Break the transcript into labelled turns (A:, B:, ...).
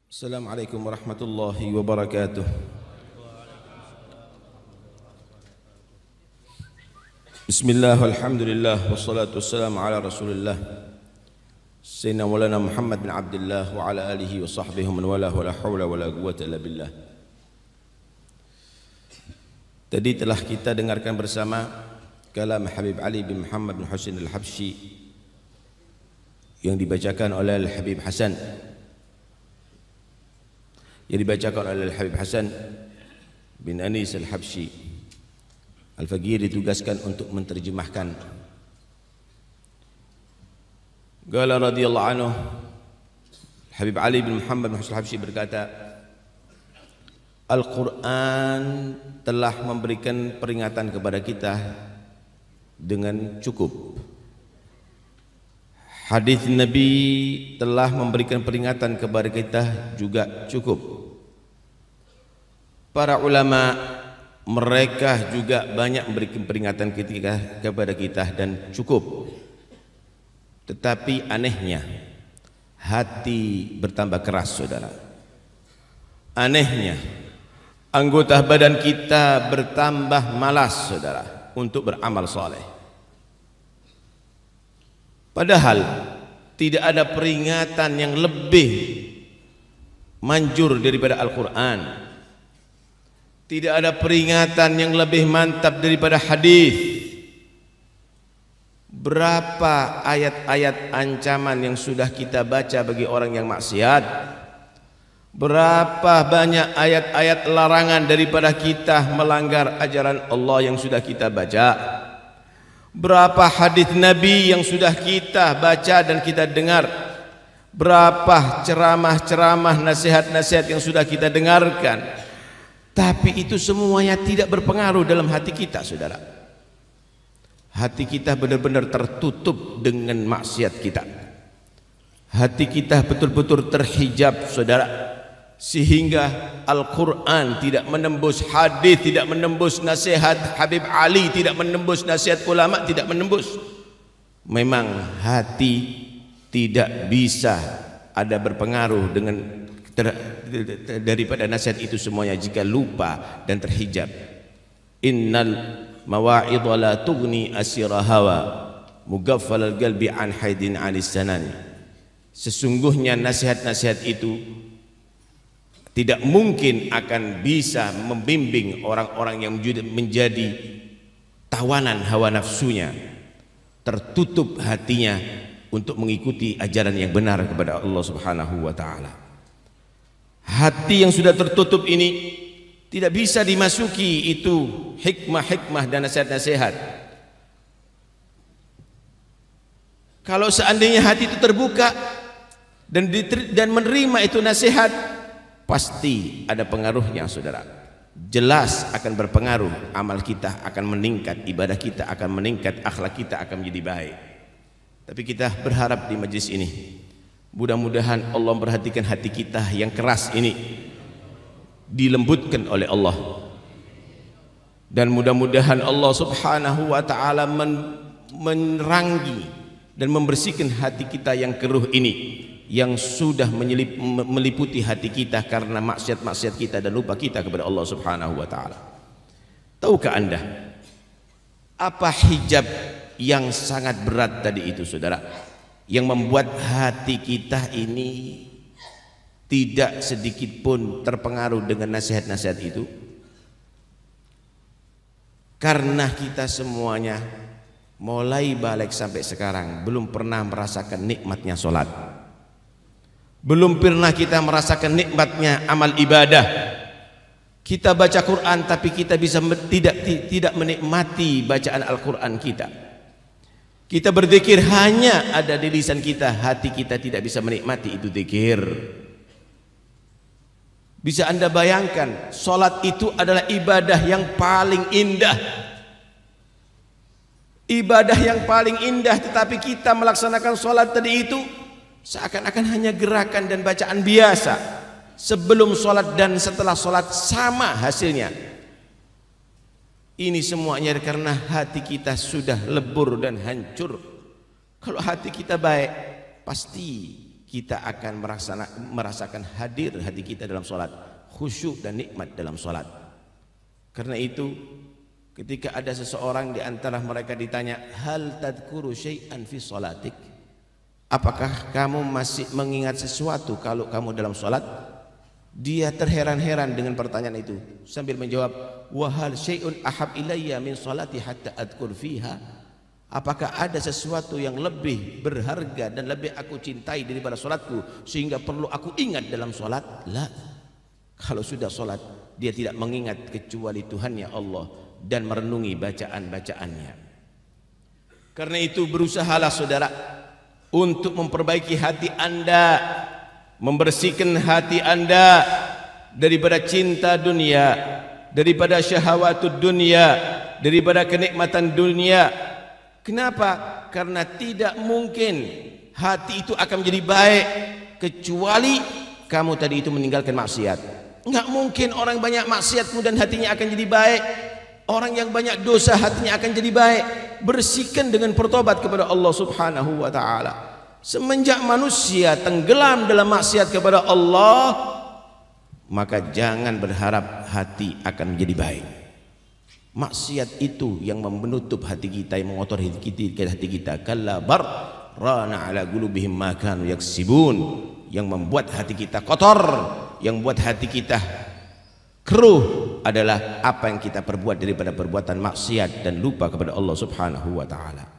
A: Assalamualaikum warahmatullahi wabarakatuh. Bismillah, alhamdulillah, wassalatu wassalamu ala rasulillah Sayyidina Maulana Muhammad bin Abdullah wa ala alihi wa sahbihi man walah wa la hawla wa la quwwata illa billah. Tadi telah kita dengarkan bersama kalam Habib Ali bin Muhammad bin Husain al-Habsyi yang dibacakan oleh Al-Habib Hasan, Al-Habib Hasan bin Anis al-Habsyi. Al-Faqih ditugaskan untuk menterjemahkan. Qala radhiyallahu anhu, Habib Ali bin Muhammad bin Husain al-Habsyi berkata, Al-Quran telah memberikan peringatan kepada kita dengan cukup. Hadis Nabi telah memberikan peringatan kepada kita juga cukup. Para ulama mereka juga banyak memberikan peringatan kepada kita dan cukup. Tetapi anehnya hati bertambah keras, saudara. Anehnya anggota badan kita bertambah malas, saudara, untuk beramal soleh. Padahal tidak ada peringatan yang lebih manjur daripada Al-Quran. Tidak ada peringatan yang lebih mantap daripada hadis. Berapa ayat-ayat ancaman yang sudah kita baca bagi orang yang maksiat? Berapa banyak ayat-ayat larangan daripada kita melanggar ajaran Allah yang sudah kita baca? Berapa hadis Nabi yang sudah kita baca dan kita dengar? Berapa ceramah-ceramah, nasihat-nasihat yang sudah kita dengarkan? Tapi itu semuanya tidak berpengaruh dalam hati kita, saudara. Hati kita benar-benar tertutup dengan maksiat kita. Hati kita betul-betul terhijab, saudara. Sehingga Al-Quran tidak menembus, hadis tidak menembus, nasihat Habib Ali tidak menembus, nasihat ulama tidak menembus. Memang hati tidak bisa ada berpengaruh dengan daripada nasihat itu semuanya jika lupa dan terhijab. Innal mawa'idha la tughni asira hawa mugaffal al-qalbi an haidin anis sanani. Sesungguhnya nasihat-nasihat itu tidak mungkin akan bisa membimbing orang-orang yang menjadi tawanan hawa nafsunya, tertutup hatinya untuk mengikuti ajaran yang benar kepada Allah Subhanahu wa taala. Hati yang sudah tertutup ini tidak bisa dimasuki itu hikmah-hikmah dan nasihat-nasihat. Kalau seandainya hati itu terbuka dan menerima itu nasihat, pasti ada pengaruhnya, saudara. Jelas akan berpengaruh, amal kita akan meningkat, ibadah kita akan meningkat, akhlak kita akan menjadi baik. Tapi kita berharap di majlis ini, mudah-mudahan Allah memperhatikan hati kita yang keras ini, dilembutkan oleh Allah. Dan mudah-mudahan Allah Subhanahu wa ta'ala menerangi dan membersihkan hati kita yang keruh ini, yang sudah meliputi hati kita karena maksiat-maksiat kita dan lupa kita kepada Allah Subhanahu wa taala. Tahukah Anda apa hijab yang sangat berat tadi itu, saudara, yang membuat hati kita ini tidak sedikit pun terpengaruh dengan nasihat-nasihat itu? Karena kita semuanya mulai balik sampai sekarang belum pernah merasakan nikmatnya sholat. Belum pernah kita merasakan nikmatnya amal ibadah. Kita baca Quran tapi kita bisa tidak menikmati bacaan Al-Quran kita. Kita berzikir hanya ada di lisan kita, hati kita tidak bisa menikmati itu zikir. Bisa Anda bayangkan, solat itu adalah ibadah yang paling indah. Ibadah yang paling indah, tetapi kita melaksanakan solat tadi itu seakan-akan hanya gerakan dan bacaan biasa. Sebelum sholat dan setelah sholat sama hasilnya. Ini semuanya karena hati kita sudah lebur dan hancur. Kalau hati kita baik, pasti kita akan merasakan hadir hati kita dalam sholat, khusyuk dan nikmat dalam sholat. Karena itu ketika ada seseorang di antara mereka ditanya, hal tadkuru syai'an fi sholatik, apakah kamu masih mengingat sesuatu kalau kamu dalam sholat? Dia terheran-heran dengan pertanyaan itu sambil menjawab, wa hal syai'un ahab ilayya min sholati hatta adkur fiha, apakah ada sesuatu yang lebih berharga dan lebih aku cintai daripada sholatku sehingga perlu aku ingat dalam sholat? La. Kalau sudah sholat dia tidak mengingat kecuali Tuhannya Allah dan merenungi bacaan-bacaannya. Karena itu berusahalah saudara untuk memperbaiki hati anda, membersihkan hati anda daripada cinta dunia, daripada syahwatud dunia, daripada kenikmatan dunia. Kenapa? Karena tidak mungkin hati itu akan menjadi baik kecuali kamu tadi itu meninggalkan maksiat. Enggak mungkin orang banyak maksiat kemudian hatinya akan jadi baik. Orang yang banyak dosa hatinya akan jadi baik. Bersihkan dengan bertobat kepada Allah Subhanahu wa taala. Semenjak manusia tenggelam dalam maksiat kepada Allah, maka jangan berharap hati akan menjadi baik. Maksiat itu yang menutup hati kita, yang mengotori hati kita. Kalla bar rana ala qulubihim ma kanu yaksibun, yang membuat hati kita kotor, yang membuat hati kita keruh adalah apa yang kita perbuat daripada perbuatan maksiat dan lupa kepada Allah Subhanahu wa taala.